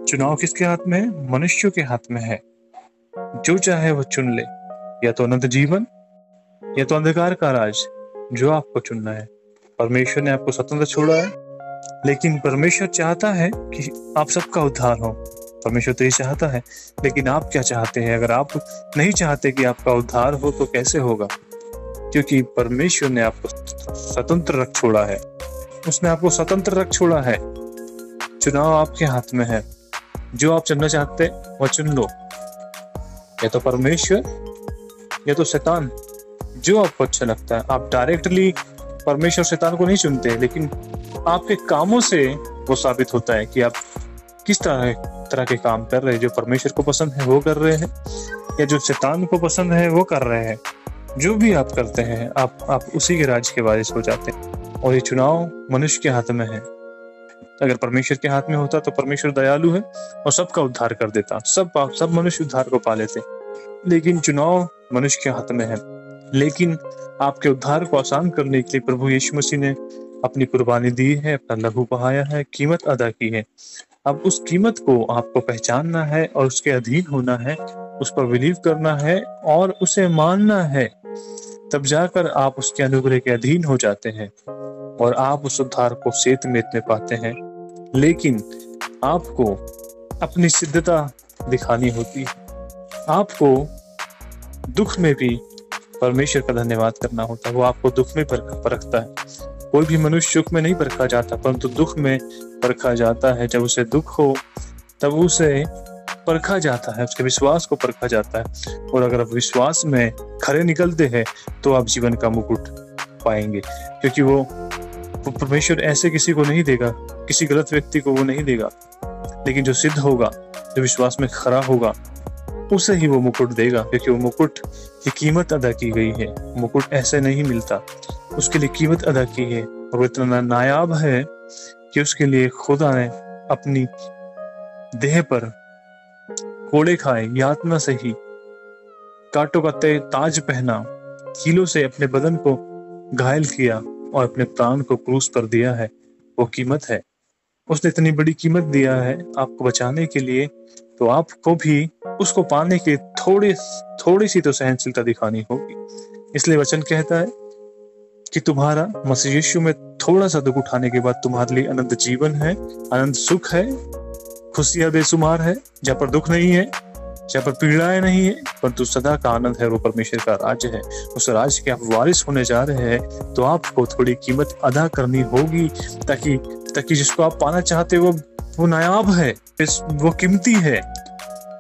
चुनाव किसके हाथ में है? मनुष्यों के हाथ में है। जो चाहे वो चुन ले, या तो अनंत जीवन या तो अंधकार का राज, जो आपको चुनना है। परमेश्वर ने आपको स्वतंत्र छोड़ा है, लेकिन परमेश्वर चाहता है कि आप सबका उद्धार हो। परमेश्वर तो ये चाहता है, लेकिन आप क्या चाहते हैं? अगर आप नहीं चाहते कि आपका उद्धार हो तो कैसे होगा? क्योंकि परमेश्वर ने आपको स्वतंत्र रख छोड़ा है। उसने आपको स्वतंत्र रख छोड़ा है। चुनाव आपके हाथ में है। जो आप चुनना चाहते हैं वो चुन लो, या तो परमेश्वर या तो शैतान, जो आपको अच्छा लगता है। आप डायरेक्टली परमेश्वर शैतान को नहीं चुनते, लेकिन आपके कामों से वो साबित होता है कि आप किस तरह के काम कर रहे हैं। जो परमेश्वर को पसंद है वो कर रहे हैं, या जो शैतान को पसंद है वो कर रहे हैं। जो भी आप करते हैं, आप उसी के राज के वारिस हो जाते हैं। और ये चुनाव मनुष्य के हाथ में है। अगर परमेश्वर के हाथ में होता तो परमेश्वर दयालु है और सबका उद्धार कर देता, सब मनुष्य उद्धार को पा लेते। लेकिन चुनाव मनुष्य के हाथ में है। लेकिन आपके उद्धार को आसान करने के लिए प्रभु यीशु मसीह ने अपनी कुर्बानी दी है, अपना लहू बहाया है, कीमत अदा की है। अब उस कीमत को आपको पहचानना है और उसके अधीन होना है, उस पर बिलीव करना है और उसे मानना है। तब जाकर आप उसके अनुग्रह के अधीन हो जाते हैं और आप उस उद्धार को सेत में पाते हैं। लेकिन आपको अपनी सिद्धता दिखानी होती है। आपको दुख में भी परमेश्वर का धन्यवाद करना होता है। वो आपको दुख में परखता है। कोई भी मनुष्य सुख में नहीं परखा जाता, परंतु दुख में परखा जाता है। जब उसे दुख हो तब उसे परखा जाता है, उसके विश्वास को परखा जाता है। और अगर आप विश्वास में खरे निकलते हैं तो आप जीवन का मुकुट पाएंगे, क्योंकि वो परमेश्वर ऐसे किसी को नहीं देगा, किसी गलत व्यक्ति को वो नहीं देगा। लेकिन जो सिद्ध होगा, जो विश्वास में खरा होगा, उसे ही वो मुकुट देगा, क्योंकि वो मुकुट की कीमत अदा की गई है। मुकुट ऐसे नहीं मिलता, उसके लिए कीमत अदा की है। और वो इतना नायाब है कि उसके लिए खुदा ने अपनी देह पर कोड़े खाए, यातना से ही कांटों का ताज पहना, कीलों से अपने बदन को घायल किया और अपने प्राण को क्रूस पर दिया है। वो कीमत है। उसने इतनी बड़ी कीमत दिया है आपको बचाने के लिए, तो आपको भी उसको पाने के थोड़ी सी तो सहनशीलता दिखानी होगी। इसलिए वचन कहता है कि तुम्हारा मसीह यीशु में थोड़ा सा दुख उठाने के बाद तुम्हारे लिए अनंत जीवन है, अनंत सुख है, खुशियां बेसुमार है, जहाँ पर दुख नहीं है, जहाँ पर पीड़ाएं नहीं है, परंतु सदा का आनंद है। वो परमेश्वर का राज्य है। उस राज्य के आप वारिस होने जा रहे हैं, तो आपको थोड़ी कीमत अदा करनी होगी, ताकि जिसको आप पाना चाहते हो वो नायाब है, वो कीमती है,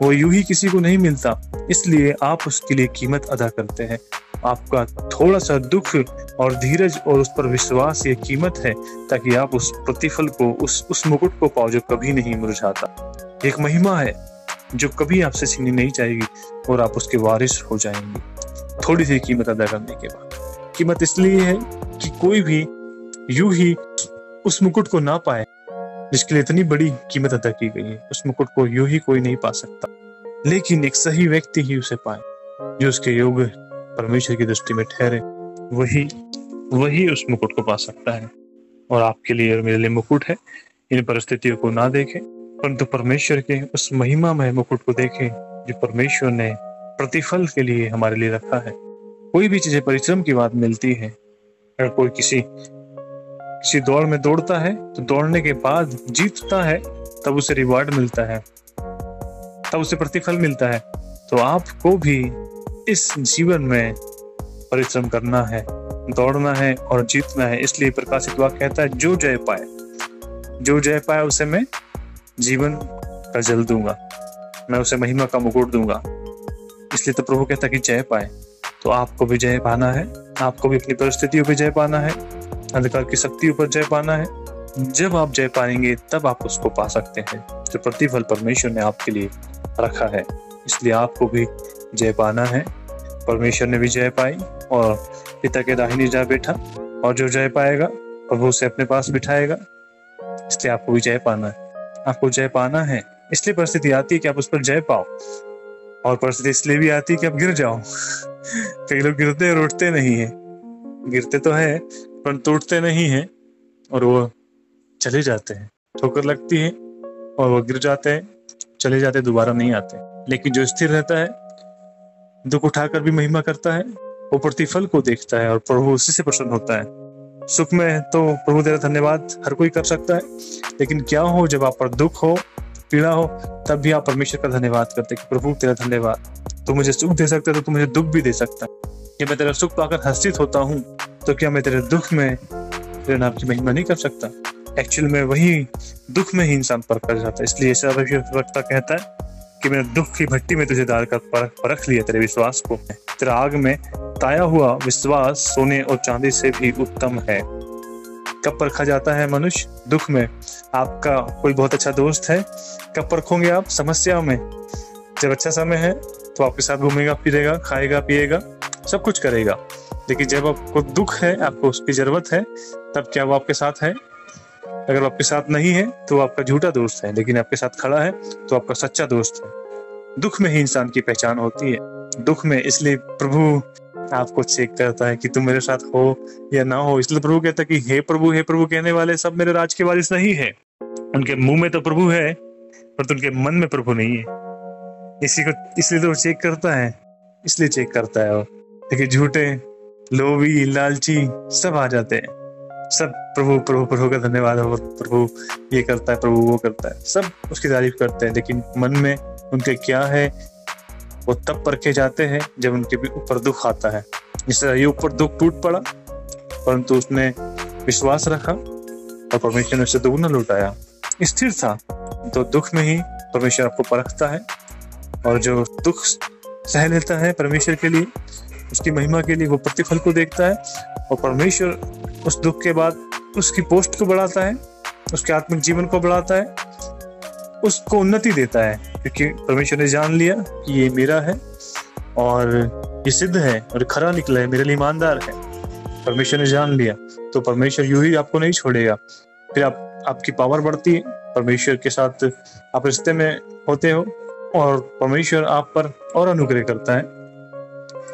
वो यूं ही किसी को नहीं मिलता। इसलिए आप उसके लिए कीमत अदा करते हैं। आपका थोड़ा सा दुख और धीरज और उस पर विश्वास ये कीमत है, ताकि आप उस प्रतिफल को, उस मुकुट को पाओ जो कभी नहीं मुरझाता। एक महिमा है जो कभी आपसे छीनी नहीं जाएगी और आप उसके वारिस हो जाएंगे थोड़ी सी कीमत अदा करने के बाद। कीमत इसलिए है कि कोई भी यूं ही उस मुकुट को ना पाए जिसके लिए इतनी बड़ी कीमत अदा की गई है। उस मुकुट को यूं ही कोई नहीं पा सकता, लेकिन एक सही व्यक्ति ही उसे पाए, जो उसके योग्य परमेश्वर की दृष्टि में ठहरे। वही उस मुकुट को पा सकता है। और आपके लिए और मेरे लिए मुकुट है। इन परिस्थितियों को ना देखें, परंतु परमेश्वर के उस महिमामय मुकुट को देखें जो परमेश्वर ने प्रतिफल के लिए हमारे लिए रखा है। कोई भी चीजें परिश्रम की बात मिलती है। अगर कोई किसी दौड़ में दौड़ता है तो दौड़ने के बाद जीतता है, तब उसे रिवार्ड मिलता है, तब उसे प्रतिफल मिलता है। तो आपको भी इस जीवन में परिश्रम करना है, दौड़ना है और जीतना है। इसलिए प्रकाशित वाक्य कहता है, जो जय पाए उसे मैं जीवन का जल दूंगा, मैं उसे महिमा का मुकुट दूंगा। इसलिए तो प्रभु कहता है कि जय पाए। तो आपको भी जय पाना है, आपको भी अपनी परिस्थितियों पर जय पाना है, अंधकार की शक्तियों पर जय पाना है। जब आप जय पाएंगे तब आप उसको पा सकते हैं जो प्रतिफल परमेश्वर ने आपके लिए रखा है। इसलिए आपको भी जय पाना है। परमेश्वर ने भी जय पाई और पिता के दाहिनी जा बैठा, और जो जय पाएगा प्रभु उसे अपने पास बिठाएगा। इसलिए आपको भी जय पाना है। आपको जय पाना है, इसलिए परिस्थिति आती है कि आप उस पर जय पाओ, और परिस्थिति इसलिए भी आती है कि आप गिर जाओ। कई लोग गिरते और उठते नहीं है, गिरते तो है पर टूटते नहीं है, और वो चले जाते हैं। ठोकर लगती है और वो गिर जाते हैं, चले जाते हैं, दोबारा नहीं आते। लेकिन जो स्थिर रहता है, दुख उठाकर भी महिमा करता है, वो प्रतिफल को देखता है और प्रभु उसी से प्रसन्न होता है। सुख में है तो प्रभु तेरा धन्यवाद हर कोई कर सकता है, लेकिन क्या हो जब आप पर दुख हो, पीड़ा हो, तब भी आप परमेश्वर का धन्यवाद करते कि प्रभु तेरा धन्यवाद, तू मुझे सुख दे सकता है तो तू मुझे दुख भी दे सकता है। कि मैं तेरा सुख पाकर हर्षित होता हूँ, तो क्या मैं तेरे दुख में तेरे नाम की महिमा नहीं कर सकता? एक्चुअल में वही दुख में ही इंसान परख कर जाता है। इसलिए ऐसा भविष्यवक्ता कहता है कि मैंने दुख की भट्टी में तुझे डालकर परख लिया तेरे विश्वास को। तेरा आग में ताया हुआ विश्वास सोने और चांदी से भी उत्तम है। कब परखा जाता है मनुष्य? दुख में। आपका कोई बहुत अच्छा दोस्त है, कब परखोगे आप? समस्या में। जब अच्छा समय है तो आपके साथ घूमेगा फिरेगा, खाएगा पिएगा, सब कुछ करेगा। लेकिन जब आपको दुख है, आपको उसकी जरूरत है, तब क्या वो आपके साथ है? अगर वो आपके साथ नहीं है तो आपका झूठा दोस्त है, लेकिन आपके साथ खड़ा है तो आपका सच्चा दोस्त है। दुख में ही इंसान की पहचान होती है, दुख में। इसलिए प्रभु आपको चेक करता है कि तुम मेरे साथ हो या ना हो। इसलिए प्रभु कहता है कि हे प्रभु कहने वाले सब मेरे राज के वारिस नहीं है। उनके मुंह में तो प्रभु है, पर उनके मन में प्रभु नहीं है। इसलिए तो चेक करता है, इसलिए चेक करता है। लेकिन झूठे, लोभी, लालची सब आ जाते हैं। सब प्रभु का धन्यवाद हो, प्रभु ये करता है, प्रभु वो करता है, सब उसकी तारीफ करते हैं। लेकिन मन में उनके क्या है वो तब परखे जाते हैं जब उनके ऊपर दुख आता है। जिससे ये ऊपर दुख टूट पड़ा, परंतु उसने विश्वास रखा और परमेश्वर ने उसे दोगुना लौटाया। स्थिर था। तो दुख में ही परमेश्वर आपको परखता है, और जो दुख सह लेता है परमेश्वर के लिए, उसकी महिमा के लिए, वो प्रतिफल को देखता है। और परमेश्वर उस दुख के बाद उसकी पोस्ट को बढ़ाता है, उसके आत्मिक जीवन को बढ़ाता है, उसको उन्नति देता है, क्योंकि परमेश्वर ने जान लिया कि ये मेरा है और ये सिद्ध है और खरा निकला है, मेरे लिए ईमानदार है। परमेश्वर ने जान लिया तो परमेश्वर यूं ही आपको नहीं छोड़ेगा। फिर आपकी पावर बढ़ती है, परमेश्वर के साथ आप रिश्ते में होते हो और परमेश्वर आप पर और अनुग्रह करता है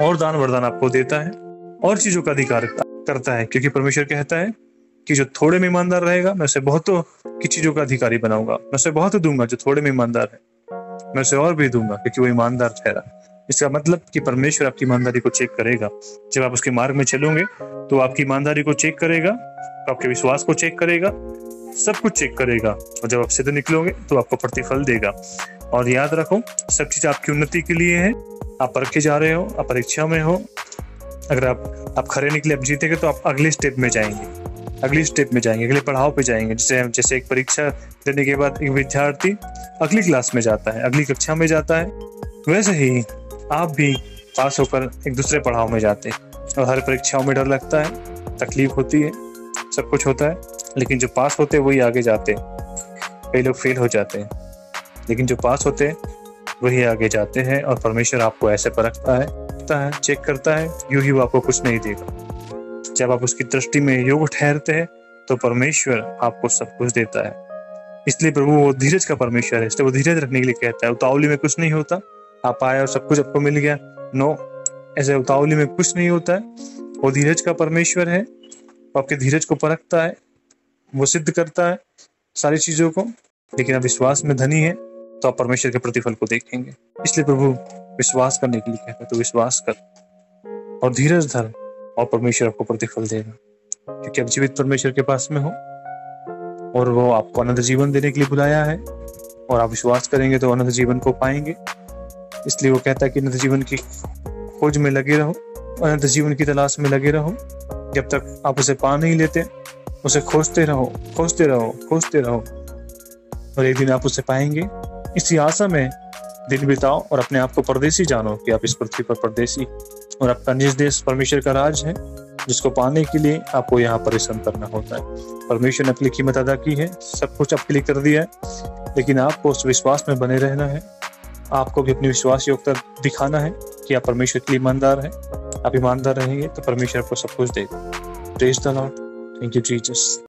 और दान वरदान आपको देता है और चीजों का अधिकार करता है। क्योंकि परमेश्वर कहता है कि जो थोड़े में ईमानदार रहेगा, मैं उसे बहुतों की चीजों का अधिकारी बनाऊंगा। मैं उसे बहुत दूंगा जो थोड़े में ईमानदार है, मैं उसे और भी दूंगा, क्योंकि वो ईमानदार ठहरा। इसका मतलब कि परमेश्वर आपकी ईमानदारी को चेक करेगा। जब आप उसके मार्ग में चलोगे तो आपकी ईमानदारी को चेक करेगा, आपके विश्वास को चेक करेगा, सब कुछ चेक करेगा। और जब आप सिद्ध निकलोगे तो आपको प्रतिफल देगा। और याद रखो, सब चीज आपकी उन्नति के लिए है। आप परखे जा रहे हो, आप परीक्षा में हो। अगर आप खरे निकले, आप जीतेंगे, तो आप अगले स्टेप में जाएंगे, अगले पड़ाव पे जाएंगे। जैसे एक परीक्षा देने के बाद एक विद्यार्थी अगली क्लास में जाता है, अगली कक्षा में जाता है, वैसे ही आप भी पास होकर एक दूसरे पड़ाव में जाते हैं। और हर परीक्षाओं में डर लगता है, तकलीफ होती है, सब कुछ होता है, लेकिन जो पास होते हैं वही आगे जाते हैं। कई लोग फेल हो जाते हैं, लेकिन जो पास होते हैं वही आगे जाते हैं। और परमेश्वर आपको ऐसे परखता है, चेक करता है, यूं ही वो आपको कुछ नहीं देगा। जब आप उसकी दृष्टि में योग्य ठहरते हैं तो परमेश्वर आपको सब कुछ देता है। इसलिए प्रभु वो धीरज का परमेश्वर है, इसलिए वो धीरज रखने के लिए कहता है। उतावली में कुछ नहीं होता। आप आए और सब कुछ आपको मिल गया, नो, ऐसे उतावली में कुछ नहीं होता है। वो धीरज का परमेश्वर है, वो आपके धीरज को परखता है, वो सिद्ध करता है सारी चीजों को। लेकिन आप विश्वास में धनी है तो आप परमेश्वर के प्रतिफल को देखेंगे। इसलिए प्रभु विश्वास करने के लिए कहता है, तो विश्वास कर और धीरज धर और परमेश्वर आपको प्रतिफल देगा। क्योंकि आप जीवित परमेश्वर के पास में हो और वो आपको अनंत जीवन देने के लिए बुलाया है, और आप विश्वास करेंगे तो अनंत जीवन को पाएंगे। इसलिए वो कहता है कि अनंत जीवन की खोज में लगे रहो, अनंत जीवन की तलाश में लगे रहो। जब तक आप उसे पा नहीं लेते, उसे खोजते रहो, और एक दिन आप उसे पाएंगे। इसी आशा में दिन बिताओ और अपने आप को परदेसी जानो कि आप इस पृथ्वी पर परदेसी, और आपका निज देश परमेश्वर का राज है, जिसको पाने के लिए आपको यहाँ परिश्रम करना होता है। परमेश्वर ने अपनी कीमत अदा की है, सब कुछ आपके लिए कर दिया है, लेकिन आपको उस विश्वास में बने रहना है। आपको भी अपनी विश्वास योग्यता दिखाना है कि आप परमेश्वर के लिए ईमानदार हैं। आप ईमानदार रहेंगे तो परमेश्वर आपको सब कुछ देगा। Praise the Lord. Thank you Jesus.